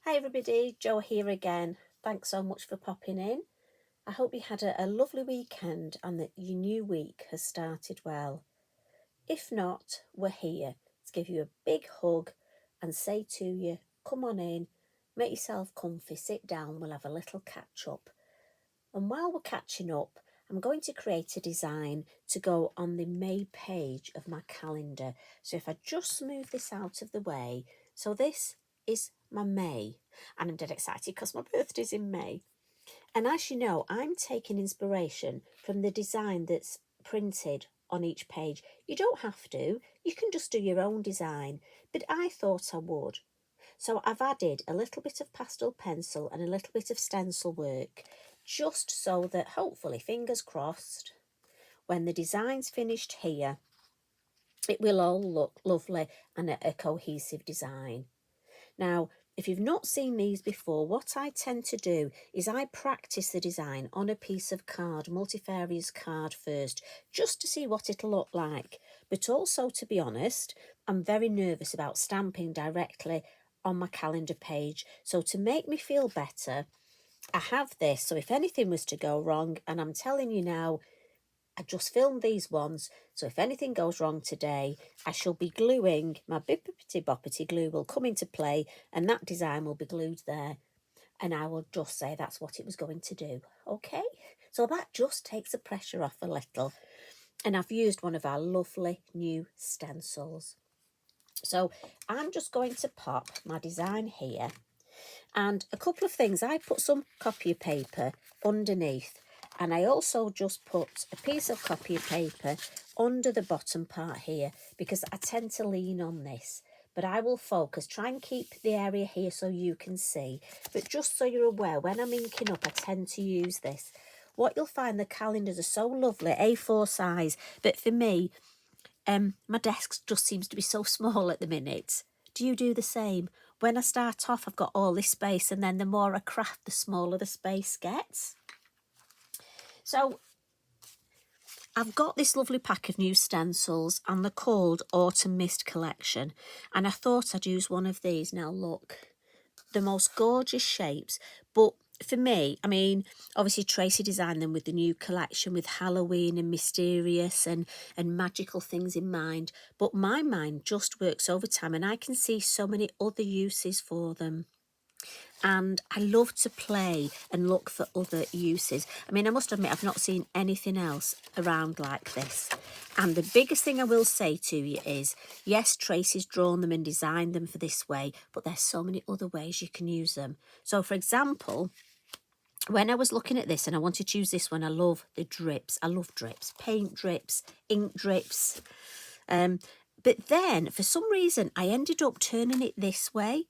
Hi everybody, Jo here again. Thanks so much for popping in. I hope you had a lovely weekend and that your new week has started well. If not, we're here to give you a big hug and say to you, come on in, make yourself comfy, sit down, we'll have a little catch up. And while we're catching up, I'm going to create a design to go on the May page of my calendar. So if I just smooth this out of the way, so this is my May, and I'm dead excited because my birthday's in May. And as you know, I'm taking inspiration from the design that's printed on each page. You don't have to, you can just do your own design, but I thought I would. So I've added a little bit of pastel pencil and a little bit of stencil work, just so that hopefully, fingers crossed, when the design's finished here, it will all look lovely and a cohesive design. Now, if you've not seen these before, what I tend to do is I practice the design on a piece of card, multifarious card first, just to see what it'll look like. But also, to be honest, I'm very nervous about stamping directly on my calendar page. So to make me feel better, I have this. So if anything was to go wrong, and I'm telling you now, I just filmed these ones, so if anything goes wrong today, I shall be gluing, my bippity boppity glue will come into play and that design will be glued there. And I will just say that's what it was going to do, okay? So that just takes the pressure off a little. And I've used one of our lovely new stencils. So I'm just going to pop my design here. And a couple of things, I put some copy paper underneath, and I also just put a piece of copy paper under the bottom part here because I tend to lean on this. But I will focus, try and keep the area here so you can see. But just so you're aware, when I'm inking up, I tend to use this. What you'll find, the calendars are so lovely, A4 size, but for me, my desk just seems to be so small at the minute. Do you do the same? When I start off, I've got all this space, and then the more I craft, the smaller the space gets. So I've got this lovely pack of new stencils, and they're called Autumn Mist Collection. And I thought I'd use one of these. Now look, the most gorgeous shapes. But for me, I mean, obviously Tracy designed them with the new collection with Halloween and mysterious and magical things in mind. But my mind just works overtime, and I can see so many other uses for them. And I love to play and look for other uses. I mean, I must admit, I've not seen anything else around like this. And the biggest thing I will say to you is, yes, Tracy's drawn them and designed them for this way, but there's so many other ways you can use them. So, for example, when I was looking at this and I wanted to use this one, I love the drips. I love drips, paint drips, ink drips. But then, for some reason, I ended up turning it this way.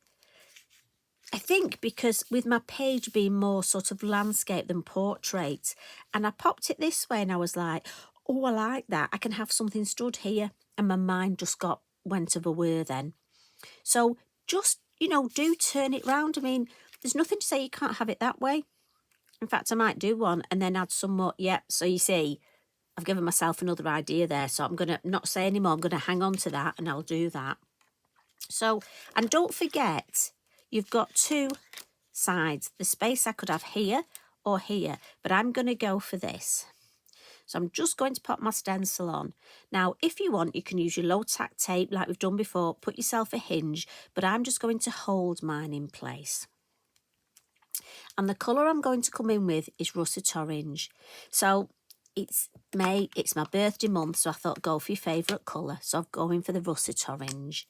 I think because with my page being more sort of landscape than portrait, and I popped it this way and I was like, oh, I like that. I can have something stood here, and my mind just went of a whir then. So just, do turn it round. I mean, there's nothing to say you can't have it that way. In fact, I might do one and then add some more. Yep, so you see, I've given myself another idea there. So I'm going to not say any more. I'm going to hang on to that and I'll do that. So, and don't forget, you've got two sides. The space I could have here or here, but I'm going to go for this. So I'm just going to pop my stencil on. Now, if you want, you can use your low tack tape like we've done before. Put yourself a hinge, but I'm just going to hold mine in place. And the colour I'm going to come in with is Russet Orange. So it's May, it's my birthday month, so I thought go for your favourite colour. So I'm going for the Russet Orange.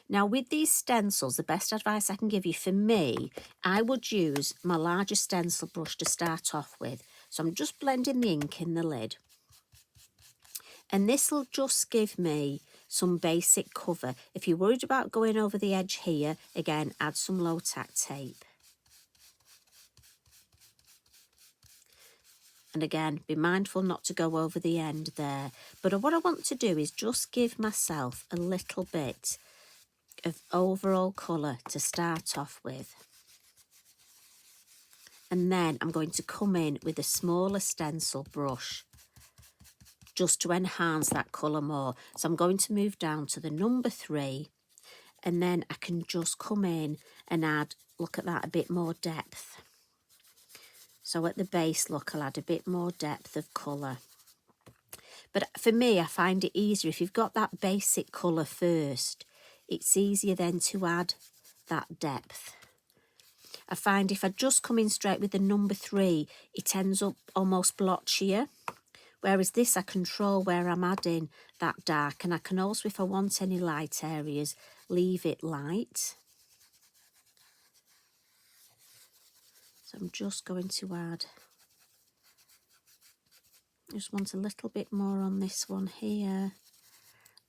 Now, with these stencils, the best advice I can give you, for me, I would use my larger stencil brush to start off with. So I'm just blending the ink in the lid. And this will just give me some basic cover. If you're worried about going over the edge here, again, add some low tack tape. And again, be mindful not to go over the end there. But what I want to do is just give myself a little bit of overall colour to start off with. And then I'm going to come in with a smaller stencil brush just to enhance that colour more. So I'm going to move down to the number 3 and then I can just come in and add, look at that, a bit more depth. So at the base, look, I'll add a bit more depth of colour. But for me, I find it easier if you've got that basic colour first. It's easier then to add that depth. I find if I just come in straight with the number 3, it ends up almost blotchier. Whereas this, I control where I'm adding that dark. And I can also, if I want any light areas, leave it light. So I'm just going to add, I just want a little bit more on this one here.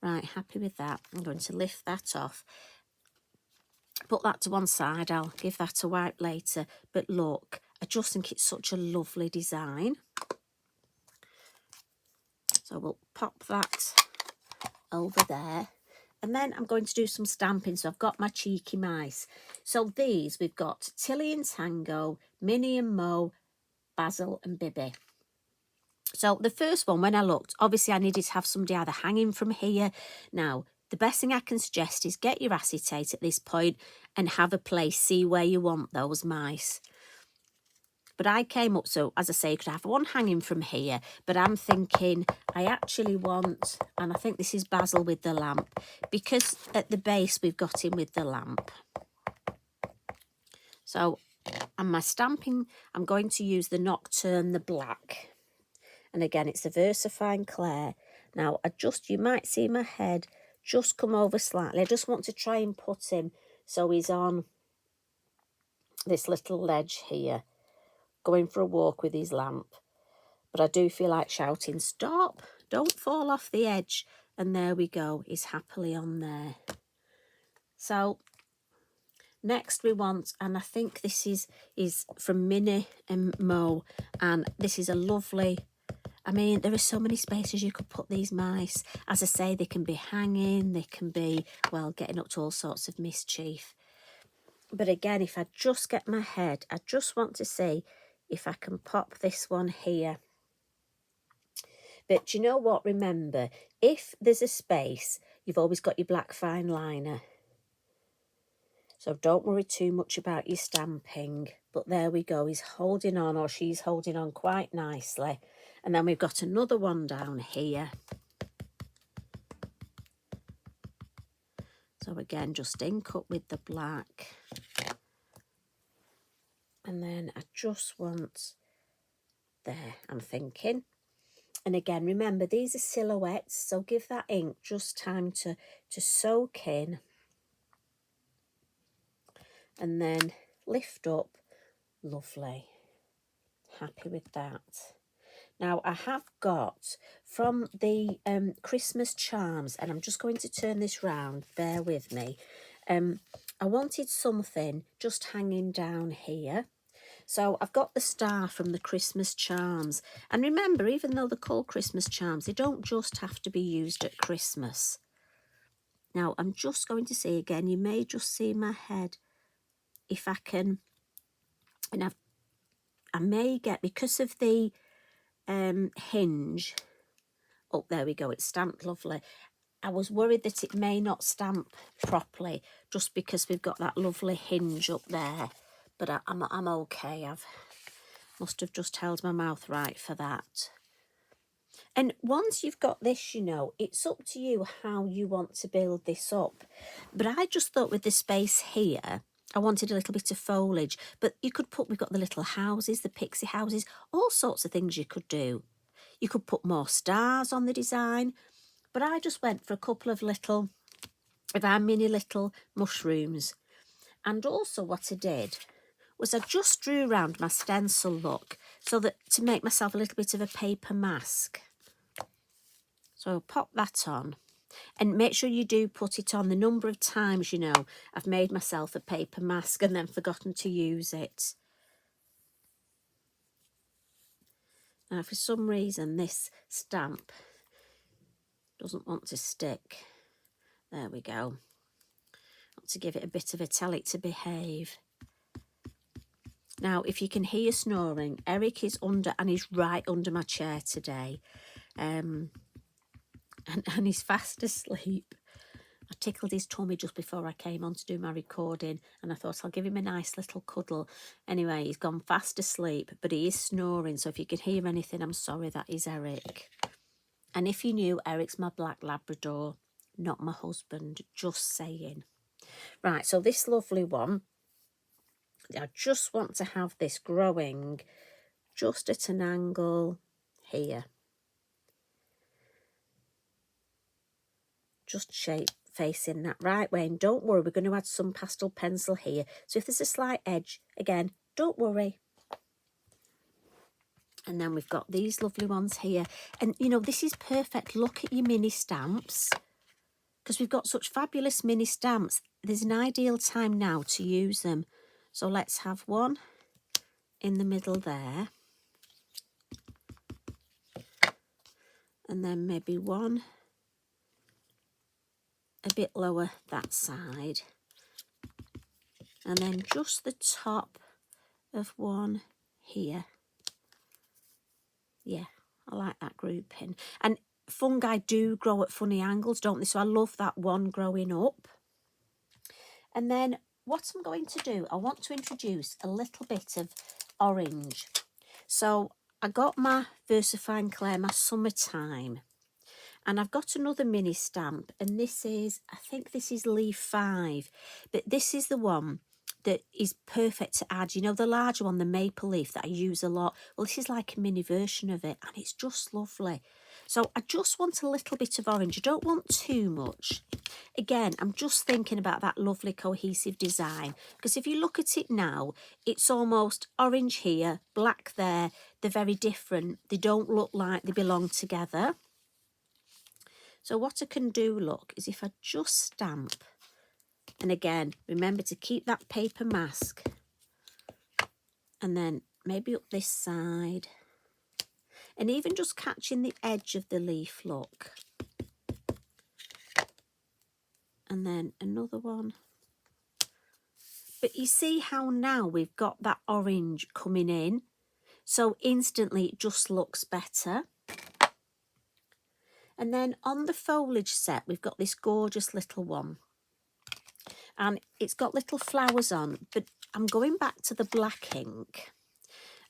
Right, happy with that. I'm going to lift that off. Put that to one side, I'll give that a wipe later. But look, I just think it's such a lovely design. So we'll pop that over there. And then I'm going to do some stamping. So I've got my cheeky mice. So these, we've got Tilly and Tango, Minnie and Moo, Basil and Bibi. So the first one, when I looked, obviously I needed to have somebody either hanging from here. Now, the best thing I can suggest is get your acetate at this point and have a place, see where you want those mice. But I came up, so as I say, you could have one hanging from here, but I'm thinking I actually want, and I think this is Basil with the lamp, because at the base we've got him with the lamp. So, and my stamping, I'm going to use the Nocturne, the black. And again, it's the Versafine Clair. Now, you might see my head just come over slightly. I just want to try and put him so he's on this little ledge here, going for a walk with his lamp. But I do feel like shouting, stop, don't fall off the edge. And there we go, he's happily on there. So next we want, and I think this is from Minnie and Moo, and this is a lovely, I mean, there are so many spaces you could put these mice. As I say, they can be hanging, they can be, well, getting up to all sorts of mischief. But again, if I just get my head, I just want to see if I can pop this one here. But you know what? Remember, if there's a space, you've always got your black fine liner. So don't worry too much about your stamping. But there we go. He's holding on, or she's holding on quite nicely. And then we've got another one down here. So again, just ink up with the black. And then I just want, there, I'm thinking. And again, remember, these are silhouettes, so give that ink just time to soak in. And then lift up. Lovely. Happy with that. Now, I have got from the Christmas charms, and I'm just going to turn this round, bear with me. I wanted something just hanging down here. So I've got the star from the Christmas charms. And remember, even though they're called Christmas charms, they don't just have to be used at Christmas. Now, I'm just going to see again, you may just see my head, if I can, and I may get, because of the hinge, oh, there we go, it's stamped lovely. I was worried that it may not stamp properly, just because we've got that lovely hinge up there. But I'm okay. Must have just held my mouth right for that. And once you've got this, you know, it's up to you how you want to build this up. But I just thought with the space here, I wanted a little bit of foliage. But you could put, we've got the little houses, the pixie houses, all sorts of things you could do. You could put more stars on the design. But I just went for a couple of our mini little mushrooms. And also what I did was I just drew around my stencil look, so that to make myself a little bit of a paper mask. So I'll pop that on, and make sure you do put it on. The number of times, you know, I've made myself a paper mask and then forgotten to use it. Now, for some reason, this stamp doesn't want to stick. There we go. I want to give it a bit of a tell it to behave. Now, if you can hear snoring, Eric is under, and he's right under my chair today. And he's fast asleep. I tickled his tummy just before I came on to do my recording, and I thought I'll give him a nice little cuddle. Anyway, he's gone fast asleep, but he is snoring, so if you can hear anything, I'm sorry, that is Eric. And if you knew, Eric's my black Labrador, not my husband, just saying. Right, so this lovely one, I just want to have this growing just at an angle here. Just shape facing that right way, and don't worry, we're going to add some pastel pencil here, so if there's a slight edge, again, don't worry. And then we've got these lovely ones here, and you know, this is perfect. Look at your mini stamps, because we've got such fabulous mini stamps. There's an ideal time now to use them. So let's have one in the middle there, and then maybe one a bit lower that side, and then just the top of one here. Yeah, I like that grouping. And fungi do grow at funny angles, don't they? So I love that one growing up. And then what I'm going to do, I want to introduce a little bit of orange. So I got my Versafine Clair, my summertime. And I've got another mini stamp, and this is, I think this is leaf 5, but this is the one that is perfect to add. You know, the larger one, the maple leaf that I use a lot. Well, this is like a mini version of it, and it's just lovely. So I just want a little bit of orange. I don't want too much. Again, I'm just thinking about that lovely cohesive design, because if you look at it now, it's almost orange here, black there. They're very different. They don't look like they belong together. So what I can do, look, is if I just stamp, and again, remember to keep that paper mask, and then maybe up this side, and even just catching the edge of the leaf, look. And then another one. But you see how now we've got that orange coming in, so instantly it just looks better. And then on the foliage set, we've got this gorgeous little one. And it's got little flowers on, but I'm going back to the black ink.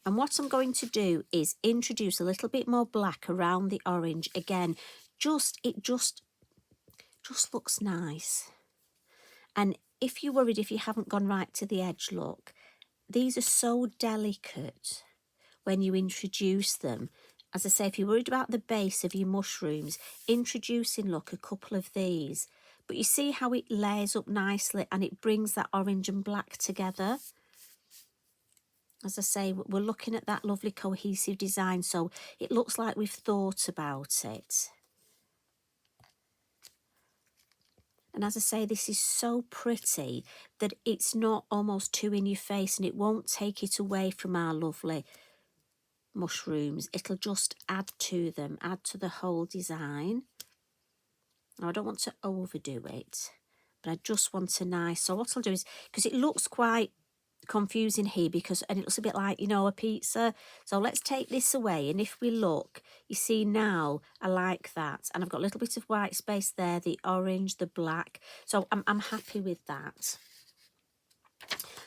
And what I'm going to do is introduce a little bit more black around the orange. Again, it just looks nice. And if you're worried if you haven't gone right to the edge, look, these are so delicate when you introduce them. As I say, if you're worried about the base of your mushrooms, introducing, look, a couple of these. But you see how it layers up nicely and it brings that orange and black together. As I say, we're looking at that lovely cohesive design, so it looks like we've thought about it. And as I say, this is so pretty that it's not almost too in your face, and it won't take it away from our lovely mushrooms. It'll just add to them, add to the whole design. Now, I don't want to overdo it, but I just want a nice, so what I'll do is, because it looks quite confusing here, and it looks a bit like, you know, a pizza. So let's take this away, and if we look, you see now I like that, and I've got a little bit of white space there, the orange, the black, so I'm happy with that.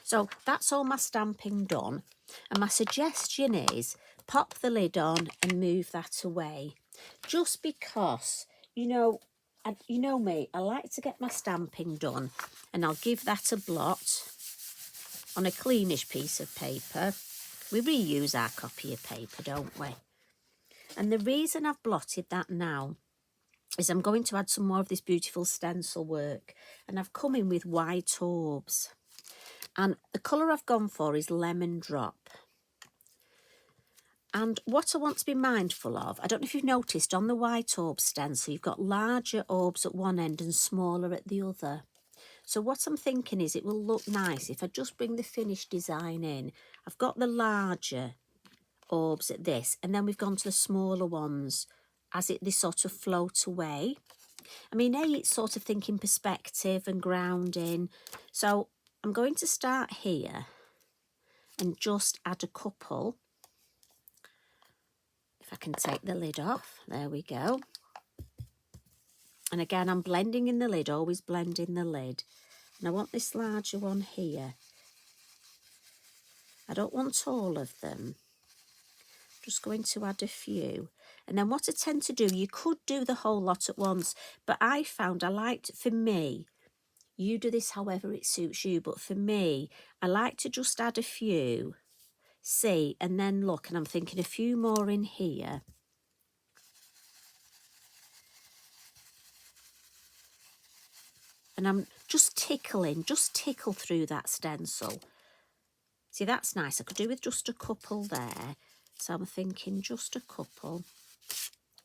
So that's all my stamping done, and my suggestion is pop the lid on and move that away, just because, you know me, I like to get my stamping done, and I'll give that a blot on a cleanish piece of paper. We reuse our copy of paper, don't we? And the reason I've blotted that now is I'm going to add some more of this beautiful stencil work, and I've come in with White Orbs, and the colour I've gone for is Lemon Drop. And what I want to be mindful of, I don't know if you've noticed on the White Orb stencil, you've got larger orbs at one end and smaller at the other. So what I'm thinking is it will look nice if I just bring the finished design in. I've got the larger orbs at this, and then we've gone to the smaller ones as they sort of float away. I mean, it's sort of thinking perspective and grounding. So I'm going to start here and just add a couple. If I can take the lid off, there we go. And again, I'm blending in the lid, always blend in the lid. And I want this larger one here. I don't want all of them. Just going to add a few. And then what I tend to do, you could do the whole lot at once, but I found I liked, for me, you do this however it suits you, but for me, I like to just add a few, see, and then look, and I'm thinking a few more in here. And I'm just tickle through that stencil. See, that's nice. I could do with just a couple there. So I'm thinking just a couple.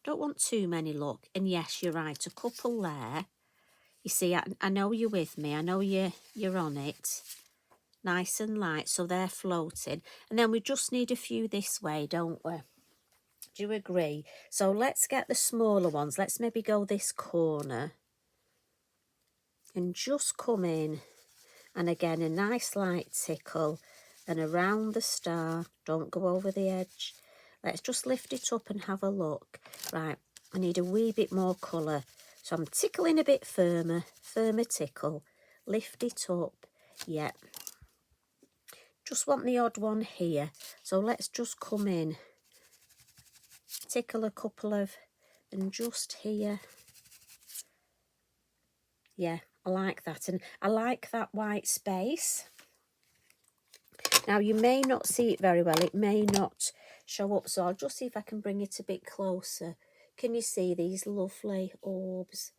Don't want too many, look. And yes, you're right, a couple there. You see, I know you're with me. I know you're on it. Nice and light, so they're floating. And then we just need a few this way, don't we? Do you agree? So let's get the smaller ones. Let's maybe go this corner. And just come in. And again, a nice light tickle. And around the star. Don't go over the edge. Let's just lift it up and have a look. Right, I need a wee bit more colour. So I'm tickling a bit firmer tickle. Lift it up. Yep. Just want the odd one here. So let's just come in. Tickle a couple of, and just here. Yeah, I like that. And I like that white space. Now, you may not see it very well. It may not show up. So I'll just see if I can bring it a bit closer. Can you see these lovely orbs?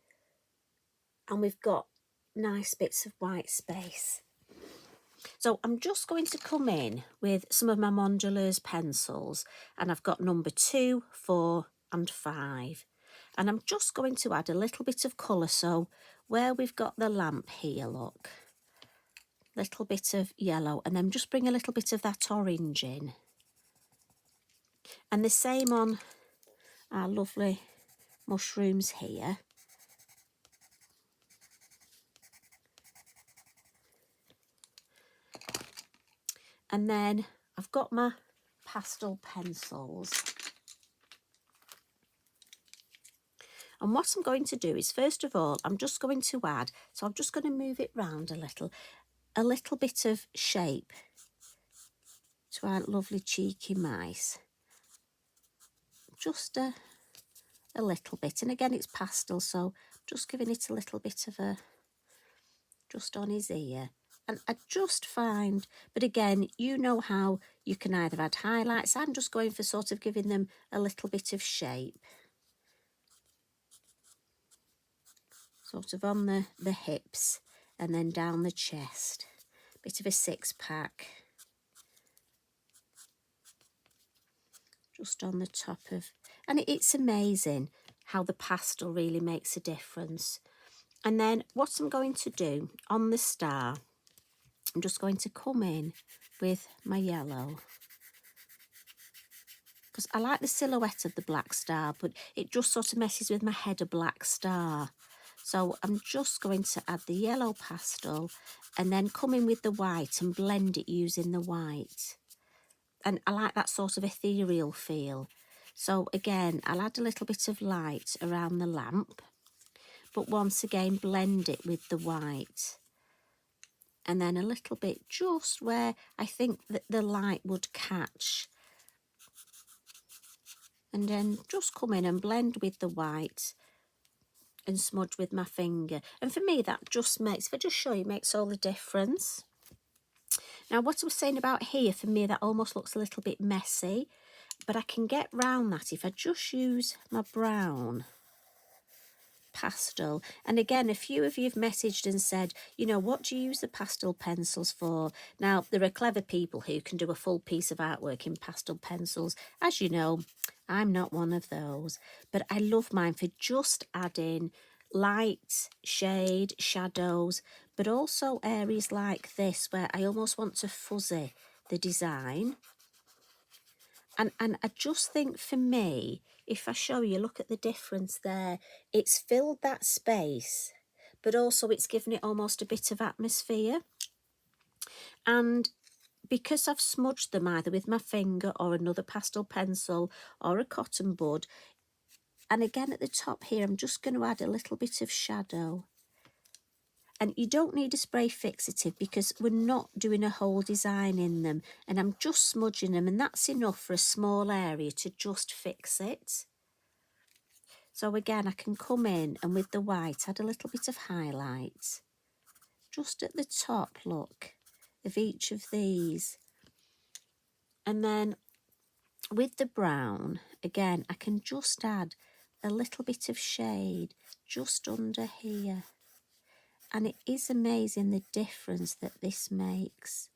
And we've got nice bits of white space. So I'm just going to come in with some of my Mondelez pencils. And I've got number 2, 4 and 5. And I'm just going to add a little bit of colour. So where we've got the lamp here, look. Little bit of yellow. And then just bring a little bit of that orange in. And the same on our lovely mushrooms here. And then I've got my pastel pencils. And what I'm going to do is, first of all, I'm just going to add, so I'm just going to move it round a little bit of shape to our lovely cheeky mice. Just a little bit. And again, it's pastel, so just giving it a little bit of a, just on his ear. And I just find, but again, you know how you can either add highlights. I'm just going for sort of giving them a little bit of shape. Sort of on the hips and then down the chest. Bit of a 6-pack. Just on the top of, and it's amazing how the pastel really makes a difference. And then what I'm going to do on the star, I'm just going to come in with my yellow. Because I like the silhouette of the black star, but it just sort of messes with my head, a black star. So I'm just going to add the yellow pastel and then come in with the white and blend it using the white. And I like that sort of ethereal feel. So again, I'll add a little bit of light around the lamp, but once again, blend it with the white. And then a little bit just where I think that the light would catch. And then just come in and blend with the white and smudge with my finger. And for me, that just makes, if I just show you, makes all the difference. Now, what I was saying about here, for me, that almost looks a little bit messy. But I can get round that if I just use my brown pastel. And again, a few of you have messaged and said, you know, what do you use the pastel pencils for? Now, there are clever people who can do a full piece of artwork in pastel pencils. As you know, I'm not one of those. But I love mine for just adding light, shade, shadows, but also areas like this where I almost want to fuzzy the design. And I just think for me, if I show you, look at the difference there. It's filled that space, but also it's given it almost a bit of atmosphere. And because I've smudged them either with my finger or another pastel pencil or a cotton bud, And again at the top here, I'm just going to add a little bit of shadow. And you don't need a spray fixative because we're not doing a whole design in them. And I'm just smudging them, and that's enough for a small area to just fix it. So again, I can come in and with the white, add a little bit of highlight. Just at the top, look, of each of these. And then with the brown, again, I can just add a little bit of shade just under here. And it is amazing the difference that this makes.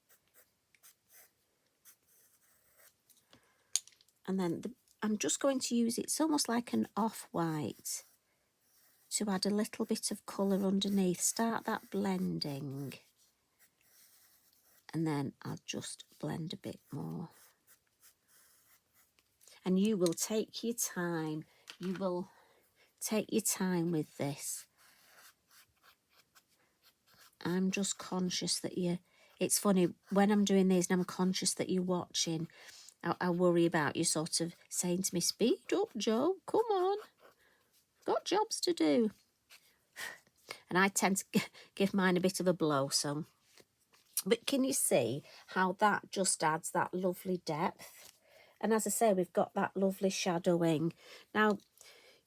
And then I'm just going to use it's almost like an off-white to add a little bit of colour underneath. Start that blending. And then I'll just blend a bit more. And you will take your time. You will take your time with this. I'm just conscious that it's funny, when I'm doing these and I'm conscious that you're watching, I worry about you sort of saying to me, speed up, Jo, come on, got jobs to do. And I tend to give mine a bit of a blow, so. But can you see how that just adds that lovely depth? And as I say, we've got that lovely shadowing. Now,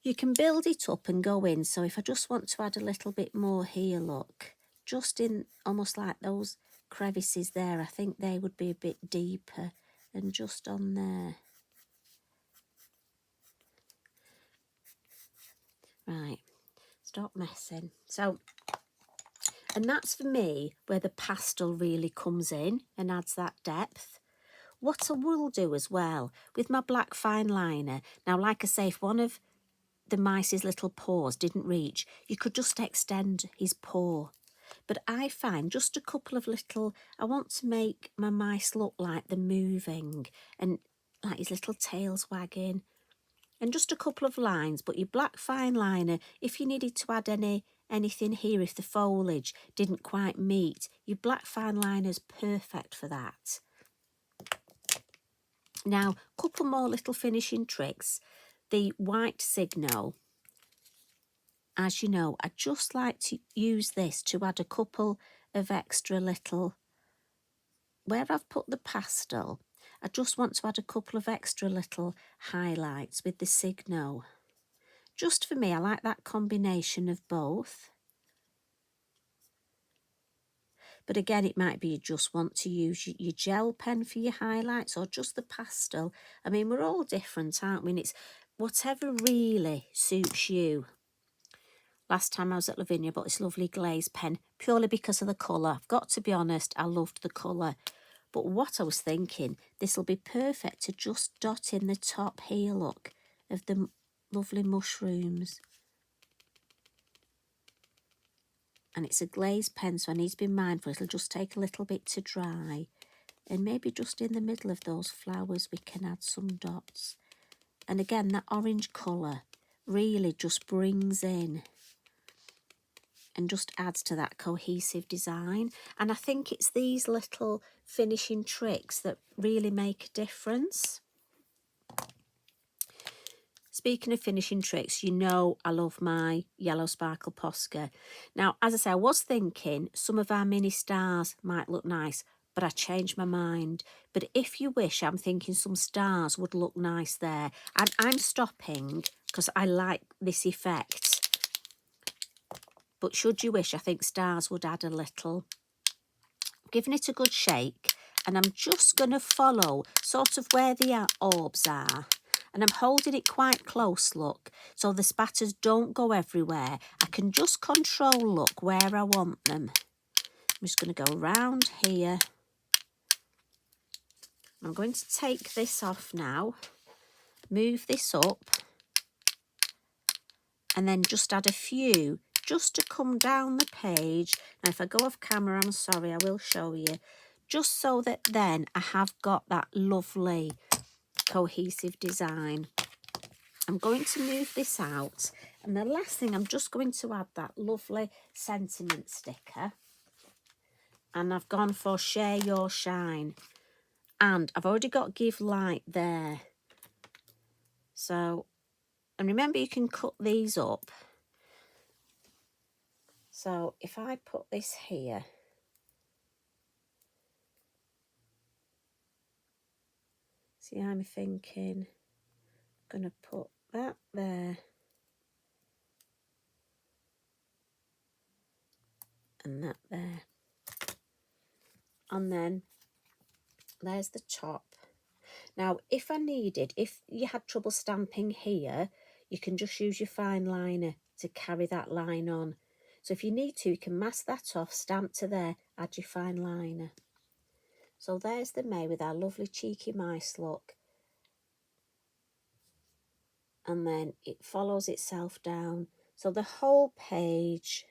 you can build it up and go in. So if I just want to add a little bit more here, look, just in almost like those crevices there, I think they would be a bit deeper and just on there. Right, stop messing. So, and that's for me where the pastel really comes in and adds that depth. What I will do as well with my black fine liner, now like I say, if one of the mice's little paws didn't reach, you could just extend his paw. But I find just a couple of little, I want to make my mice look like they're moving and like his little tail's wagging. And just a couple of lines, but your black fine liner, if you needed to add anything here, if the foliage didn't quite meet, your black fine liner's perfect for that. Now, a couple more little finishing tricks. The white signal, as you know, I just like to use this to add a couple of extra little, where I've put the pastel, I just want to add a couple of extra little highlights with the signal. Just for me, I like that combination of both. But again, it might be you just want to use your gel pen for your highlights or just the pastel. I mean, we're all different, aren't we? And it's whatever really suits you. Last time I was at Lavinia, I bought this lovely glaze pen purely because of the colour. I've got to be honest, I loved the colour. But what I was thinking, this will be perfect to just dot in the top here, look, of the lovely mushrooms. And it's a glazed pen, so I need to be mindful. It'll just take a little bit to dry. And maybe just in the middle of those flowers, we can add some dots. And again, that orange colour really just brings in and just adds to that cohesive design. And I think it's these little finishing tricks that really make a difference. Speaking of finishing tricks, you know I love my yellow sparkle posca. Now, as I say, I was thinking some of our mini stars might look nice, but I changed my mind. But if you wish, I'm thinking some stars would look nice there. And I'm stopping because I like this effect. But should you wish, I think stars would add a little. Giving it a good shake, and I'm just going to follow sort of where the orbs are. And I'm holding it quite close, look, so the spatters don't go everywhere. I can just control, look, where I want them. I'm just going to go round here. I'm going to take this off now, move this up, and then just add a few just to come down the page. Now, if I go off camera, I'm sorry, I will show you. Just so that then I have got that lovely cohesive design. I'm going to move this out. And the last thing, I'm just going to add that lovely sentiment sticker. And I've gone for Share Your Shine. And I've already got Give Light there. So And remember, you can cut these up. So if I put this here, see, I'm thinking I'm going to put that there and that there. And then there's the top. Now, if you had trouble stamping here, you can just use your fine liner to carry that line on. So if you need to, you can mask that off, stamp to there, add your fine liner. So there's the May with our lovely cheeky mice look. And then it follows itself down. So the whole page,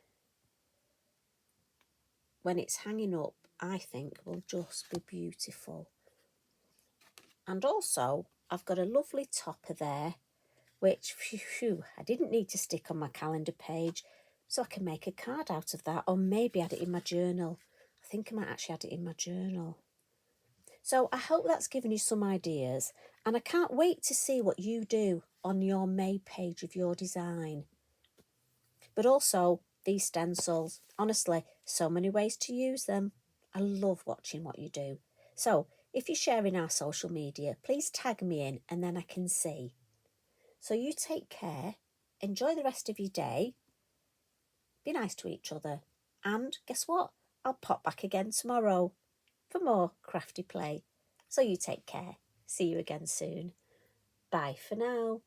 when it's hanging up, I think will just be beautiful. And also, I've got a lovely topper there, which, phew, I didn't need to stick on my calendar page, so I can make a card out of that, or maybe add it in my journal. I think I might actually add it in my journal. So I hope that's given you some ideas, and I can't wait to see what you do on your May page of your design. But also, these stencils, honestly, so many ways to use them. I love watching what you do. So if you're sharing our social media, please tag me in and then I can see. So you take care, enjoy the rest of your day, be nice to each other, and guess what? I'll pop back again tomorrow for more crafty play. So you take care. See you again soon. Bye for now.